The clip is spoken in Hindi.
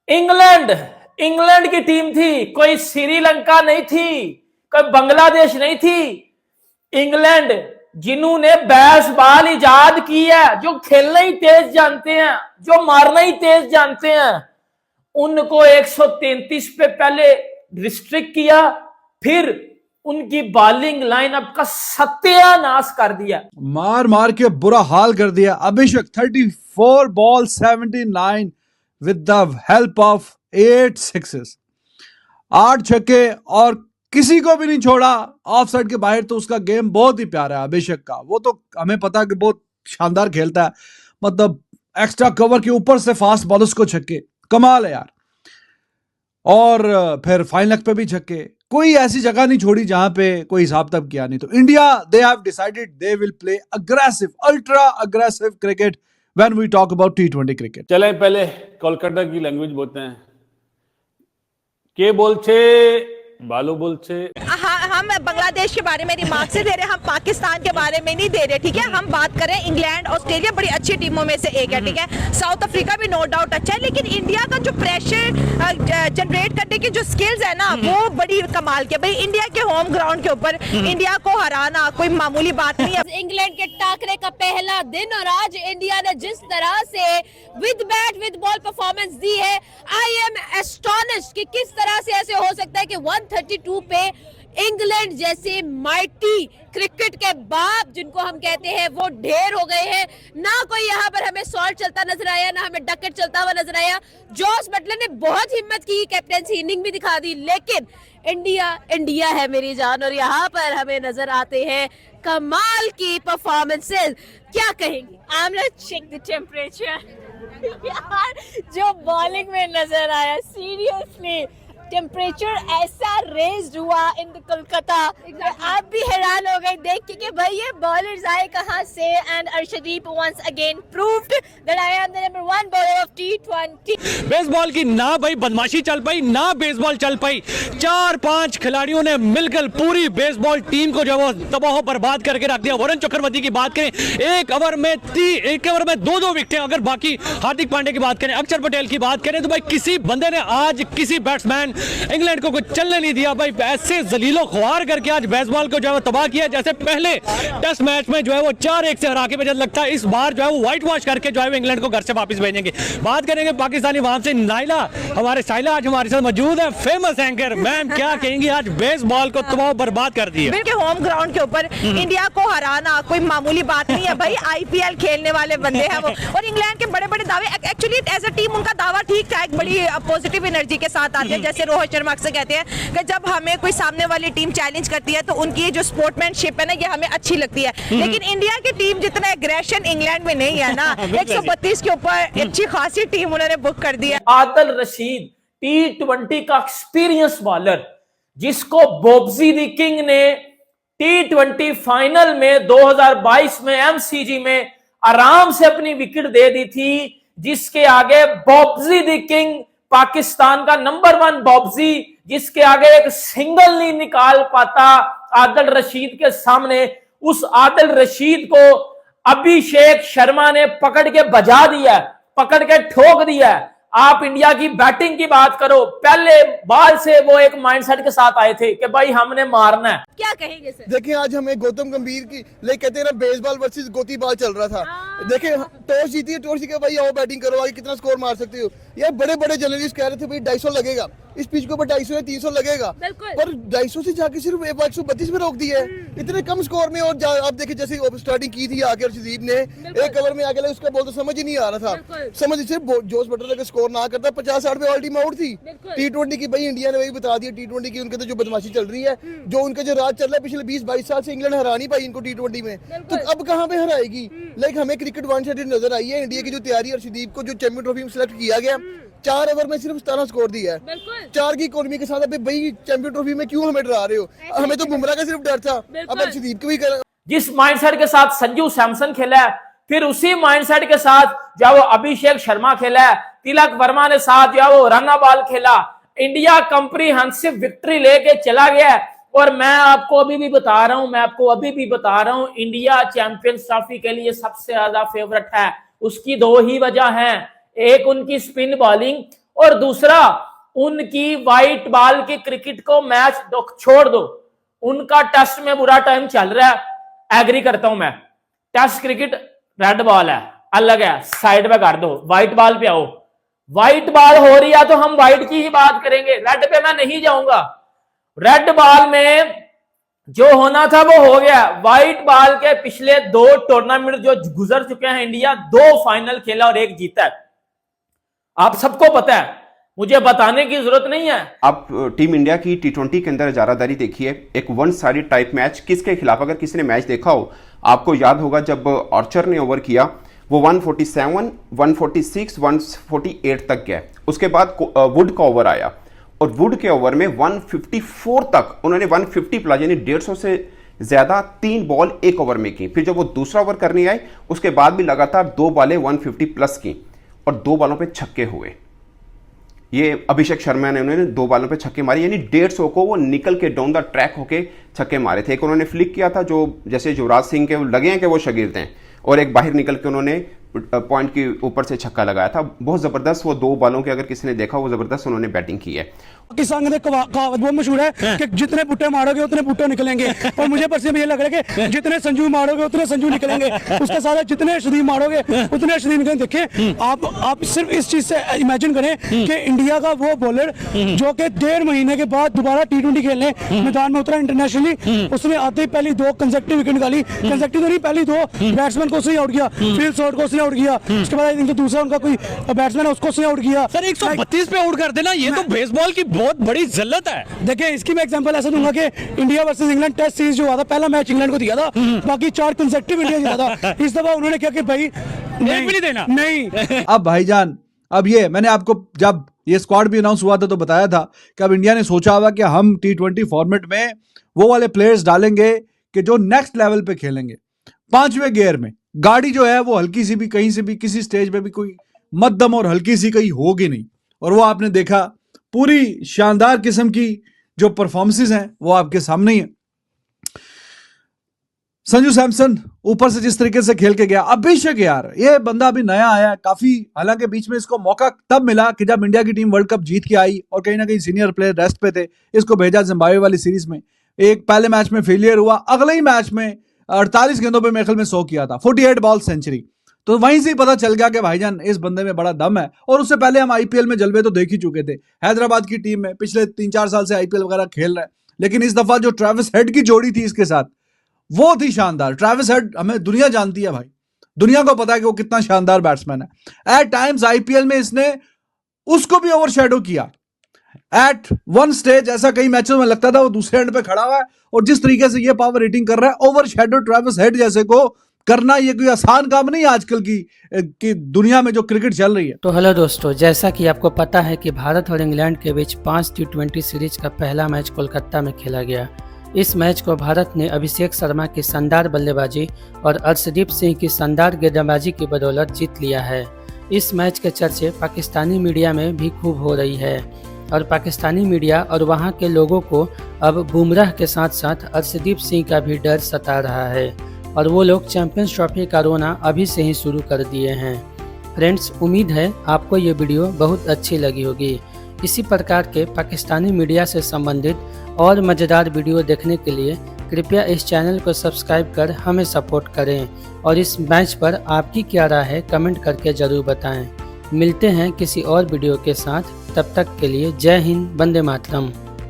इंग्लैंड इंग्लैंड की टीम थी, कोई श्रीलंका नहीं थी, कोई बांग्लादेश नहीं थी। इंग्लैंड जिन्होंने बेसबॉल इजाद की है, जो खेलना ही तेज जानते हैं, जो मारना ही तेज जानते हैं, उनको 133 पे पहले रिस्ट्रिक्ट किया, फिर उनकी बॉलिंग लाइनअप का सत्यानाश कर दिया, मार मार के बुरा हाल कर दिया। अभिषेक 34 ball 79 with the help of 8 sixes, 8 छक्के, और किसी को भी नहीं छोड़ा ऑफ साइड के बाहर। तो उसका गेम बहुत ही प्यारा है अभिषेक का। वो तो हमें पता है कि बहुत शानदार खेलता है, मतलब एक्स्ट्रा कवर के ऊपर से फास्ट बॉलर्स को छक्के, कमाल है यार। और फिर फाइनल पे भी छक्के, कोई ऐसी जगह नहीं छोड़ी जहां पे कोई हिसाब तब किया नहीं। तो India, they have decided they will play aggressive, ultra aggressive cricket when we talk about टी20 क्रिकेट। चले पहले कोलकाता की लैंग्वेज बोलते हैं। के बोलछे बालू बोलछे। हम बांग्लादेश के बारे में रिमार्क से दे रहे हैं, हम पाकिस्तान के बारे में नहीं दे रहे, ठीक है। हम बात करें इंग्लैंड, ऑस्ट्रेलिया बड़ी अच्छी टीमों में से एक है, ठीक है। साउथ अफ्रीका भी नो डाउट अच्छा है, लेकिन इंडिया का जो प्रेशर जनरेट करने की जो स्किल्स है ना, वो बड़ी कमाल के। भाई इंडिया के होम ग्राउंड के ऊपर इंडिया को हराना कोई मामूली बात नहीं है। इंग्लैंड के टाकरे का पहला दिन, और आज इंडिया ने जिस तरह से with bat with ball performance दी है, आई एम एस्टोनिश्ड कि किस तरह से ऐसे हो सकता है कि 132 पे इंग्लैंड जैसे माइटी क्रिकेट के बाप जिनको हम कहते हैं वो ढेर हो गए हैं। ना कोई यहाँ पर हमें सॉल्ट चलता नजर आया, ना हमें डकेट चलता हुआ नजर आया। जॉस बटलर ने बहुत हिम्मत की, कैप्टेंसी इनिंग भी दिखा दी, लेकिन इंडिया इंडिया है मेरी जान, और यहाँ पर हमें नजर आते हैं कमाल की परफॉर्मेंसेस। क्या कहेंगे? I'm gonna check the temperature. यार जो बॉलिंग में नजर आया, सीरियसली टेम्परेचर ऐसा रेज्ड हुआ इन कोलकाता, आप भी हैरान हो गए देख के कि भाई ये बॉलर्स आए कहां से। And Arshdeep once again proved that I am the number 1 bowler of T20। Baseball की ना भाई बदमाशी चल पाई, ना बेसबॉल चल पाई। 4-5 खिलाड़ियों ने मिलकर पूरी बेसबॉल टीम को जो वो तबाह बर्बाद करके रख दिया। वरुण चक्रवर्ती की बात करें, एक ओवर में 2 विकेटें। अगर बाकी हार्दिक पांड्या की बात करें, अक्षर पटेल की बात करें, तो भाई किसी बंदे ने आज, किसी बैट्समैन इंग्लैंड को कुछ चलने नहीं दिया भाई। ऐसे जलीलो ख्वार करके आज बेसबॉल को जो है तबाह किया। जैसे पहले टेस्ट मैच में जो है वो 4-1 से हरा के मुझे लगता है इस बार जो है वो व्हाइट वॉश करके जो है इंग्लैंड को घर से वापस भेजेंगे। बात करेंगे पाकिस्तानी वहां से नाइला, हमारे साइला आज हमारे साथ मौजूद है, फेमस एंकर। मैम क्या कहेंगी, आज बेसबॉल को तबाह बर्बाद कर दिया। बिल्कुल होम ग्राउंड के ऊपर इंडिया को हराना कोई मामूली बात नहीं है भाई। आईपीएल खेलने वाले बंदे हैं वो, और इंग्लैंड के बड़े बड़े दावे, एक्चुअली एज अ टीम उनका दावा ठीक ठाक बड़ी पॉजिटिव एनर्जी के साथ आते हैं। जैसे रोहित शर्मा अक्सर कहते हैं कि जब हमें कोई सामने वाली टीम चैलेंज करती है तो उनकी जो स्पोर्ट्समैनशिप है ना, ये हमें अच्छी लगती है। लेकिन इंडिया की टीम जितना एग्रेशन इंग्लैंड में नहीं है ना, 132 के ऊपर अच्छी खासी टीम उन्होंने बुक कर दी है। आदिल रशीद T20 का एक्सपीरियंस बॉलर, जिसको बॉब्जी द किंग ने T20 फाइनल में 2022 में एमसीजी में आराम से अपनी विकेट दे दी थी, जिसके आगे बॉब्जी द किंग, पाकिस्तान का नंबर 1 बॉब्जी, जिसके आगे एक सिंगल नहीं निकाल पाता आदिल रशीद के सामने। उस आदिल रशीद को अभिषेक शर्मा ने पकड़ के बजा दिया, पकड़ के ठोक दिया। आप इंडिया की बैटिंग की बात करो, पहले बॉल से वो एक माइंडसेट के साथ आए थे कि भाई हमने मारना है। क्या कहेंगे सर? देखिए आज हमें गौतम गंभीर की ले कहते हैं ना, बेसबॉल वर्सेस गोती बॉल चल रहा था। देखिए टॉस जीती है, टॉस जीत के भाई आओ बैटिंग करो, आगे कितना स्कोर मार सकते हो। ये बड़े बड़े जर्नलिस्ट कह रहे थे भाई 250 लगेगा, इस पिच के ऊपर 250 या 300 लगेगा, पर 250 से जाके सिर्फ 132 में रोक दिया है, इतने कम स्कोर में। और आप देखिए जैसे स्टार्टिंग की थी आगे अर्शदीप ने, एक ओवर में आगे लगा, उसका बॉल तो समझ ही नहीं आ रहा था। समझ सिर्फ जोश बटलर अगर स्कोर ना करता 50-60 पे ऑल टीम आउट थी। T20 की भाई इंडिया ने वही बता दिया, T20 की उनके तो जो बदमाशी चल रही है, जो उनका जो राज चल रहा है पिछले 20-22 साल से, इंग्लैंड हरा नहीं पाई इनको T20 में, तो अब कहां पे हराएगी। लाइक हमें क्रिकेट वन साइडेड नजर आई है। इंडिया की जो तैयारी, अर्शदीप को जो चैंपियन ट्रॉफी में सिलेक्ट किया गया, 4 ओवर में सिर्फ 17 स्कोर दिया है, 4 की इकोनॉमी के साथ। अभी भाई चैंपियन ट्रॉफी में क्यों हमें डरा रहे हो? हमें तो बुमराह का सिर्फ डर था, अब अर्शदीप को भी कर। जिस माइंडसेट के साथ संजू सैमसन खेला है, फिर उसी माइंडसेट के साथ जो वो अभिषेक शर्मा खेला है, तिलक वर्मा ने साथ जो वो रन बॉल खेला, इंडिया कंप्रीहेंसिव विक्ट्री लेके चला गया है। और मैं आपको अभी भी बता रहा हूं, इंडिया चैंपियंस ट्रॉफी के लिए सबसे ज्यादा फेवरेट है। उसकी 2 ही वजह हैं, एक उनकी स्पिन बॉलिंग और दूसरा उनकी व्हाइट बॉल की क्रिकेट को मैच छोड़ दो, उनका टेस्ट में बुरा टाइम चल रहा है, एग्री करता हूं मैं। टेस्ट क्रिकेट रेड बॉल है, अलग है, साइड पे कर दो, व्हाइट बॉल पे आओ। व्हाइट बॉल हो रही है तो हम व्हाइट की ही बात करेंगे, रेड पे मैं नहीं जाऊंगा। रेड बॉल में जो होना था वो हो गया। व्हाइट बॉल के पिछले 2 टूर्नामेंट जो गुजर चुके हैं, इंडिया 2 फाइनल खेला और 1 जीता है, आप सबको पता है, मुझे बताने की जरूरत नहीं है। आप टीम इंडिया की T20 के अंदर इजारादारी देखिए, एक वन साइडेड टाइप मैच किसके खिलाफ, अगर किसी ने मैच देखा हो आपको याद होगा जब आर्चर ने ओवर किया वो 147, 146, 148 तक गया। उसके बाद वुड का ओवर आया और वुड के ओवर में 154 तक उन्होंने 150 प्लस यानी 150 से ज्यादा 3 बॉल 1 ओवर में की। फिर जब वो दूसरा ओवर करने आए उसके बाद भी लगातार 2 बॉलें 150 प्लस की और 2 बॉलों पे छक्के हुए। ये अभिषेक शर्मा ने उन्होंने 2 बॉलों पे छक्के मारे, यानी 150 को वो निकल के डाउन द ट्रैक होके छक्के मारे थे। एक उन्होंने फ्लिक किया था जो जैसे युवराज सिंह के लगे हैं कि वो शागिर्द हैं, और एक बाहर निकल के उन्होंने पॉइंट के ऊपर से छक्का लगाया था। बहुत जबरदस्त वो 2 बॉलों के, अगर किसी ने देखा वो जबरदस्त उन्होंने बैटिंग की है। पाकिस्तान में कहावत बहुत मशहूर है कि जितने बुट्टे मारोगे उतने बुट्टे निकलेंगे, और मुझे पर्सनली ये लग रहा है कि जितने संजू मारोगे उतने संजू निकलेंगे, उसके साथ जितने शरीफ मारोगे उतने शरीफ निकलेंगे। देखिए आप सिर्फ इस चीज से इमेजिन करें कि इंडिया का वो बॉलर जो कि 1.5 महीने के बाद दोबारा T20 खेलने मैदान में उतरा इंटरनेशनली, उसने आते ही पहली 2 कंसेक्टिव विकेट निकाली, कंसेक्टिव तो नहीं, पहली 2 बैट्समैन को उसने आउट किया, फील्ड शॉट को उसने आउट किया, उसके बाद आई थिंक दूसरा उनका कोई बैट्समैन है उसको उसने आउट किया। सर 132 पे आउट कर देना, ये तो बेसबॉल की बहुत बड़ी जिल्लत है। देखिए इसकी मैं एग्जांपल ऐसा दूंगा कि India versus England test series जो हुआ था, पहला मैच इंग्लैंड को दिया था, बाकी 4 कंसेक्टिव इंडिया जीता था। इस दफा उन्होंने क्या कि भाई नहीं देना, नहीं। अब भाईजान, अब ये मैंने आपको जब ये स्क्वाड भी अनाउंस हुआ था तो बताया था कि अब इंडिया ने सोचा हुआ कि हम T20 फॉर्मेट में वो वाले प्लेयर्स डालेंगे कि जो नेक्स्ट लेवल पे खेलेंगे। 5वें गियर में गाड़ी जो है वो हल्की सी भी कहीं से भी किसी स्टेज पे भी कोई मध्यम और हल्की सी कहीं होगी नहीं, और वो आपने देखा पूरी शानदार किस्म की जो परफॉर्मेंसेस हैं वो आपके सामने ही है। संजू सैमसन ऊपर से जिस तरीके से खेल के गया, अभिषेक यार ये बंदा अभी नया आया है काफी, हालांकि बीच में इसको मौका तब मिला कि जब इंडिया की टीम वर्ल्ड कप जीत के आई और कहीं ना कहीं सीनियर प्लेयर रेस्ट पे थे, इसको भेजा जिम्बाब्वे वाली सीरीज में, एक पहले मैच में फेलियर हुआ, अगले ही मैच में 48 गेंदों पे मेरे ख्याल में 100 किया था, 48 बॉल सेंचुरी। तो वहीं से ही पता चल गया कि भाईजान इस बंदे में बड़ा दम है। और उससे पहले हम आईपीएल में जलवे तो देख ही चुके थे, हैदराबाद की टीम में पिछले 3-4 साल से आईपीएल वगैरह खेल रहा है, लेकिन इस दफा जो ट्रेविस हेड की जोड़ी थी इसके साथ वो थी शानदार। ट्रेविस हेड हमें दुनिया जानती है भाई, दुनिया को पता है कि वो कितना शानदार बैट्समैन है। एट टाइम्स आईपीएल में इसने उसको भी ओवरशैडो किया। एट वन स्टेज ऐसा कई मैचों में लगता था वो दूसरे एंड पे खड़ा हुआ है, और जिस तरीके से ये पावर रेटिंग कर रहा है, ओवरशैडो ट्रेविस हेड जैसे को करना ये कोई आसान काम नहीं है आजकल की दुनिया में जो क्रिकेट चल रही है। तो हेलो दोस्तों, जैसा कि आपको पता है कि भारत और इंग्लैंड के बीच 5 T20 सीरीज का पहला मैच कोलकाता में खेला गया। इस मैच को भारत ने अभिषेक शर्मा की शानदार बल्लेबाजी और अर्शदीप सिंह की शानदार गेंदबाजी की बदौलत जीत लिया है। इस मैच के चर्चे पाकिस्तानी मीडिया में भी खूब हो रही है, और पाकिस्तानी मीडिया और वहां के लोगों को अब बुमराह के साथ साथ अर्शदीप सिंह का भी डर सता रहा है, और वो लोग चैंपियंस ट्रॉफी का रोना अभी से ही शुरू कर दिए हैं। फ्रेंड्स, उम्मीद है आपको ये वीडियो बहुत अच्छी लगी होगी। इसी प्रकार के पाकिस्तानी मीडिया से संबंधित और मज़ेदार वीडियो देखने के लिए कृपया इस चैनल को सब्सक्राइब कर हमें सपोर्ट करें, और इस मैच पर आपकी क्या राय है कमेंट करके ज़रूर बताएं। मिलते हैं किसी और वीडियो के साथ, तब तक के लिए जय हिंद, वंदे मातरम।